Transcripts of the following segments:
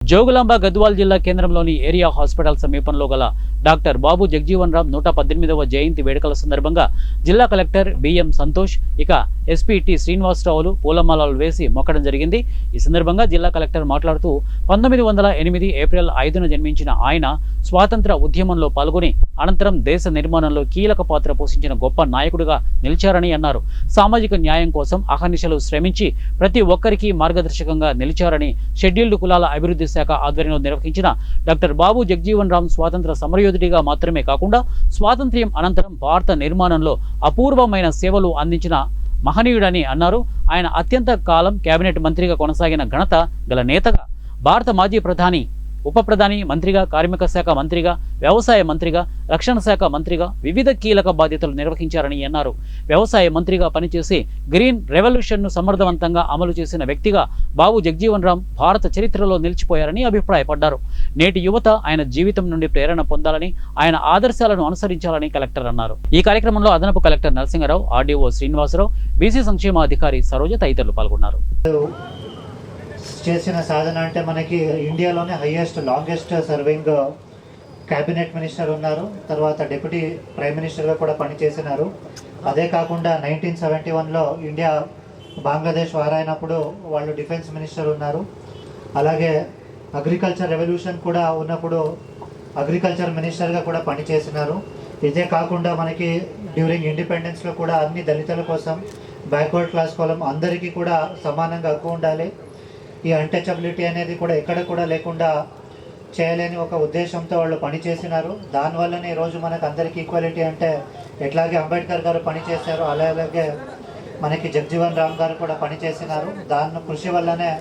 జోగులాంబ గద్వాల్ జిల్లా కేంద్రంలోని area hospital సమీపంలో గల డాక్టర్ బాబు జగజీవన్ రామ్ 118వ జయంతి వేడుకల సందర్భంగా జిల్లా కలెక్టర్ బిఎం సంతోష్ ఇక ఎస్పీ టి శ్రీనివాసరావులు పూలమాలలు వేసి మొక్కడం జరిగింది। ఈ సందర్భంగా జిల్లా కలెక్టర్ మాట్లాడుతూ 1908 ఏప్రిల్ 5న జన్మించిన ఆయన స్వాతంత్ర ఉద్యమంలో పాల్గొని అనంతరం దేశ నిర్మాణంలో కీలక పాత్ర పోషించిన గొప్ప నాయకుడిగా నిలిచారని అన్నారు। సామాజిక న్యాయం కోసం అహర్నిశలు శ్రమించి ప్రతి ఒక్కరికి మార్గదర్శకంగా నిలిచారని షెడ్యూల్డ్ కులాల అభివృద్ధి శాఖ ఆధ్వర్యంలో నిర్వహించిన డాక్టర్ బాబు జగజీవన్ రామ్ స్వాతంత్ర సమరయోధుడిగా మాత్రమే కాకుండా స్వాతంత్ర్యం అనంతరం భారత నిర్మాణంలో అపూర్వమైన సేవలు అందించిన మహనీయుడని అన్నారు। ఆయన అత్యంత కాలం కేబినెట్ మంత్రిగా కొనసాగిన ఘనత గల నేతగా భారత మాజీ ప్రధాని, ఉప ప్రధాని, మంత్రిగా, కార్మిక శాఖ మంత్రిగా, వ్యవసాయ మంత్రిగా, రక్షణ శాఖ మంత్రిగా వివిధ కీలక బాధ్యతలు నిర్వహించారని అన్నారు। వ్యవసాయ మంత్రిగా పనిచేసి గ్రీన్ రెవల్యూషన్ను సమర్థవంతంగా అమలు చేసిన వ్యక్తిగా బాబు జగజీవన్ రామ్ భారత చరిత్రలో నిలిచిపోయారని అభిప్రాయపడ్డారు। నేటి యువత ఆయన జీవితం నుండి ప్రేరణ పొందాలని, ఆయన ఆదర్శాలను అనుసరించాలని కలెక్టర్ అన్నారు। ఈ కార్యక్రమంలో అదనపు collector Narasimharao, RDO Srinivasarao, BC సంక్షేమ అధికారి సరోజ తదితరులు పాల్గొన్నారు। చేసిన సాధన అంటే మనకి ఇండియాలోనే లాంగెస్ట్ సర్వింగ్ క్యాబినెట్ మినిస్టర్ ఉన్నారు, తర్వాత డిప్యూటీ ప్రైమ్ మినిస్టర్గా కూడా పనిచేసినారు। అదే కాకుండా 1971లో ఇండియా బంగ్లాదేశ్ వారైనప్పుడు వాళ్ళు డిఫెన్స్ మినిస్టర్ ఉన్నారు। అలాగే అగ్రికల్చర్ రెవల్యూషన్ కూడా ఉన్నప్పుడు అగ్రికల్చర్ మినిస్టర్గా కూడా పనిచేసినారు। ఇదే కాకుండా మనకి డ్యూరింగ్ ఇండిపెండెన్స్లో కూడా అన్ని దళితుల కోసం, బ్యాక్వర్డ్ క్లాస్ కోసం అందరికీ కూడా సమానంగా హక్కు ఉండాలి, ఈ అన్టచబిలిటీ అనేది కూడా ఎక్కడ కూడా లేకుండా చేయలేని ఒక ఉద్దేశంతో వాళ్ళు పనిచేసినారు। దానివల్లనే ఈరోజు మనకు అందరికీ ఈక్వాలిటీ అంటే ఎట్లాగే అంబేద్కర్ గారు పనిచేశారు, అలాగే మనకి జగజీవన్ రామ్ గారు కూడా పనిచేసినారు। దాని కృషి వల్లనే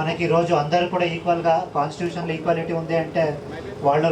మనకి ఈరోజు అందరూ కూడా ఈక్వల్గా కాన్స్టిట్యూషన్లో ఈక్వాలిటీ ఉంది అంటే వాళ్ళు